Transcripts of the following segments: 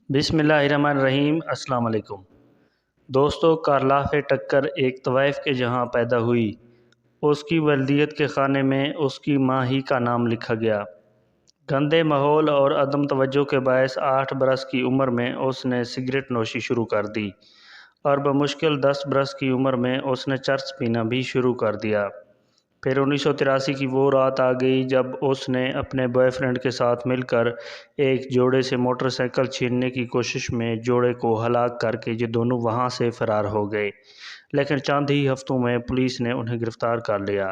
بسم اللہ الرحمن الرحیم۔ السلام علیکم دوستو، کارلاف ٹکر ایک طوائف کے جہاں پیدا ہوئی۔ اس کی والدیت کے خانے میں اس کی ماں ہی کا نام لکھا گیا۔ گندے ماحول اور عدم توجہ کے باعث 8 برس کی عمر میں اس نے سگریٹ نوشی شروع کر دی اور بمشکل 10 برس کی عمر میں اس نے چرس پینا بھی شروع کر دیا۔ پھر 1983 کی وہ رات آ گئی جب اس نے اپنے بوائے فرینڈ کے ساتھ مل کر ایک جوڑے سے موٹر سائیکل چھیننے کی کوشش میں جوڑے کو ہلاک کر کے یہ دونوں وہاں سے فرار ہو گئے، لیکن چند ہی ہفتوں میں پولیس نے انہیں گرفتار کر لیا۔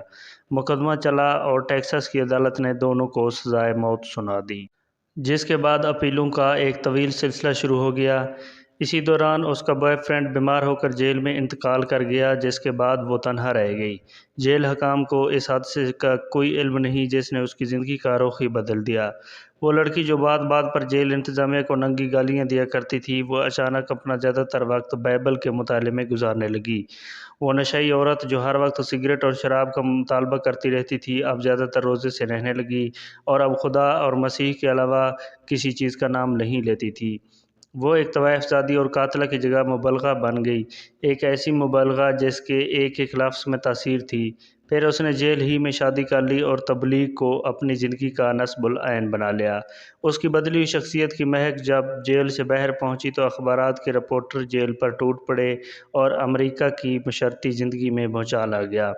مقدمہ چلا اور ٹیکساس کی عدالت نے دونوں کو سزائے موت سنا دی، جس کے بعد اپیلوں کا ایک طویل سلسلہ شروع ہو گیا۔ اسی دوران اس کا بوائے فرینڈ بیمار ہو کر جیل میں انتقال کر گیا، جس کے بعد وہ تنہا رہ گئی۔ جیل حکام کو اس حادثے کا کوئی علم نہیں جس نے اس کی زندگی کا رخ ہی بدل دیا۔ وہ لڑکی جو بات بات پر جیل انتظامیہ کو ننگی گالیاں دیا کرتی تھی، وہ اچانک اپنا زیادہ تر وقت بائبل کے مطالعے میں گزارنے لگی۔ وہ نشئی عورت جو ہر وقت سگریٹ اور شراب کا مطالبہ کرتی رہتی تھی، اب زیادہ تر روزے سے رہنے لگی اور اب خدا اور مسیح کے علاوہ کسی چیز کا نام نہیں لیتی تھی۔ وہ ایک طوائف زادی اور قاتلہ کی جگہ مبلغہ بن گئی، ایک ایسی مبلغہ جس کے ایک ایک لفظ میں تاثیر تھی۔ پھر اس نے جیل ہی میں شادی کر لی اور تبلیغ کو اپنی زندگی کا نصب العین بنا لیا۔ اس کی بدلی ہوئی شخصیت کی مہک جب جیل سے باہر پہنچی تو اخبارات کے رپورٹر جیل پر ٹوٹ پڑے اور امریکہ کی معاشرتی زندگی میں بھونچال آ گیا،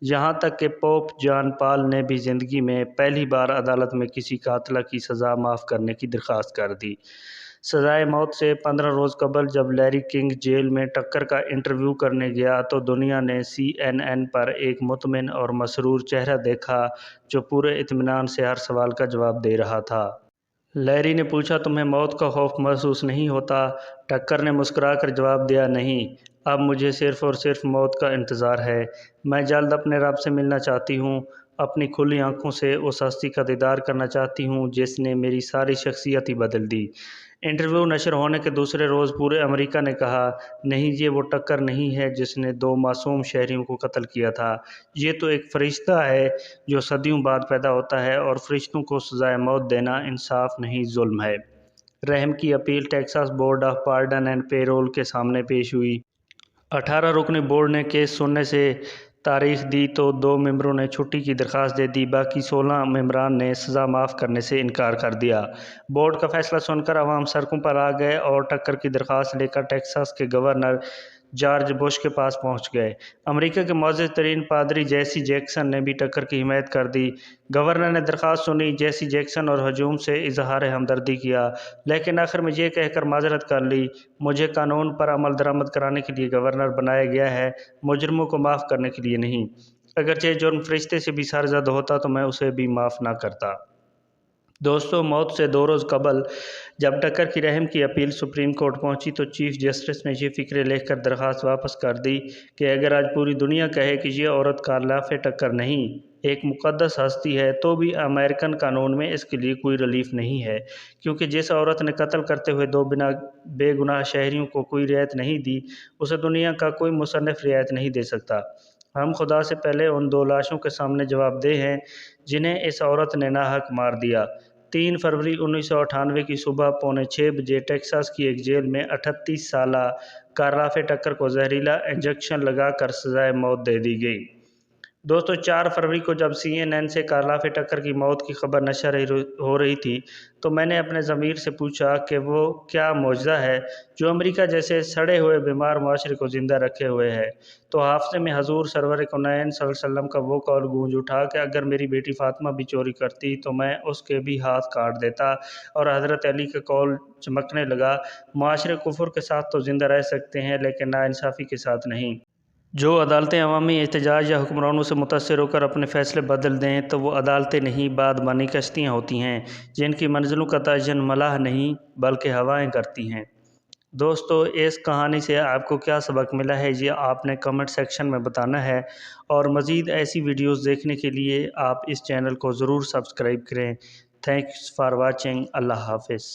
یہاں تک کہ پوپ جان پال نے بھی زندگی میں پہلی بار عدالت میں کسی قاتلہ کی سزا معاف کرنے کی درخواست کر دی۔ سزائے موت سے 15 روز قبل جب لیری کنگ جیل میں ٹکر کا انٹرویو کرنے گیا تو دنیا نے CNN پر ایک مطمئن اور مسرور چہرہ دیکھا جو پورے اطمینان سے ہر سوال کا جواب دے رہا تھا۔ لیری نے پوچھا، تمہیں موت کا خوف محسوس نہیں ہوتا؟ ٹکر نے مسکرا کر جواب دیا، نہیں، اب مجھے صرف اور صرف موت کا انتظار ہے۔ میں جلد اپنے رب سے ملنا چاہتی ہوں، اپنی کھلی آنکھوں سے اس ہستی کا دیدار کرنا چاہتی ہوں جس نے میری ساری شخصیت ہی بدل دی۔ انٹرویو نشر ہونے کے دوسرے روز پورے امریکہ نے کہا، نہیں، یہ وہ ٹکر نہیں ہے جس نے 2 معصوم شہریوں کو قتل کیا تھا، یہ تو ایک فرشتہ ہے جو صدیوں بعد پیدا ہوتا ہے، اور فرشتوں کو سزائے موت دینا انصاف نہیں، ظلم ہے۔ رحم کی appeal Texas board of pardon and payroll کے سامنے پیش ہوئی۔ 18 رکنی بورڈ نے کیس سننے سے تاریخ دی تو 2 ممبروں نے چھٹی کی درخواست دے دی، باقی 16 ممبران نے سزا معاف کرنے سے انکار کر دیا۔ بورڈ کا فیصلہ سن کر عوام سڑکوں پر آ گئے اور ٹکر کی درخواست لے کر ٹیکساس کے گورنر جارج بش کے پاس پہنچ گئے۔ امریکہ کے معزز ترین پادری جیسی جیکسن نے بھی ٹکر کی حمایت کر دی۔ گورنر نے درخواست سنی، جیسی جیکسن اور ہجوم سے اظہار ہمدردی کیا، لیکن آخر میں یہ کہہ کر معذرت کر لی، مجھے قانون پر عمل درآمد کرانے کے لیے گورنر بنایا گیا ہے، مجرموں کو معاف کرنے کے لیے نہیں۔ اگرچہ جرم فرشتے سے بھی سرزد ہوتا تو میں اسے بھی معاف نہ کرتا۔ دوستو، موت سے 2 روز قبل جب ٹکر کی رحم کی اپیل سپریم کورٹ پہنچی تو چیف جسٹس نے یہ فقرے لکھ کر درخواست واپس کر دی کہ اگر آج پوری دنیا کہے کہ یہ عورت کارلاف ٹکر نہیں، ایک مقدس ہستی ہے، تو بھی امریکن قانون میں اس کے لیے کوئی ریلیف نہیں ہے، کیونکہ جس عورت نے قتل کرتے ہوئے 2 بے گناہ شہریوں کو کوئی رعایت نہیں دی، اسے دنیا کا کوئی مصنف رعایت نہیں دے سکتا۔ ہم خدا سے پہلے ان 2 لاشوں کے سامنے جواب دہ ہیں جنہیں اس عورت نے ناحق مار دیا۔ 3 فروری 1998 کی صبح 5:45 بجے ٹیکساس کی ایک جیل میں 38 سالہ کارلاف ٹکر کو زہریلا انجیکشن لگا کر سزائے موت دے دی گئی۔ دوستو، 4 فروری کو جب CNN سے کارلاف ٹکر کی موت کی خبر نشر ہو رہی تھی تو میں نے اپنے ضمیر سے پوچھا کہ وہ کیا معجزہ ہے جو امریکہ جیسے سڑے ہوئے بیمار معاشرے کو زندہ رکھے ہوئے ہے۔ تو حافظے میں حضور سرور کونین صلی اللہ علیہ وسلم کا وہ قول گونج اٹھا کہ اگر میری بیٹی فاطمہ بھی چوری کرتی تو میں اس کے بھی ہاتھ کاٹ دیتا، اور حضرت علی کا قول چمکنے لگا، معاشرے کفر کے ساتھ تو زندہ رہ سکتے ہیں لیکن ناانصافی کے ساتھ نہیں۔ جو عدالتیں عوامی احتجاج یا حکمرانوں سے متاثر ہو کر اپنے فیصلے بدل دیں تو وہ عدالتیں نہیں، بادبانی کشتیاں ہوتی ہیں جن کی منزلوں کا تعین ملاح نہیں بلکہ ہوائیں کرتی ہیں۔ دوستو، اس کہانی سے آپ کو کیا سبق ملا ہے یہ آپ نے کمنٹ سیکشن میں بتانا ہے، اور مزید ایسی ویڈیوز دیکھنے کے لیے آپ اس چینل کو ضرور سبسکرائب کریں۔ Thanks for watching. اللہ حافظ۔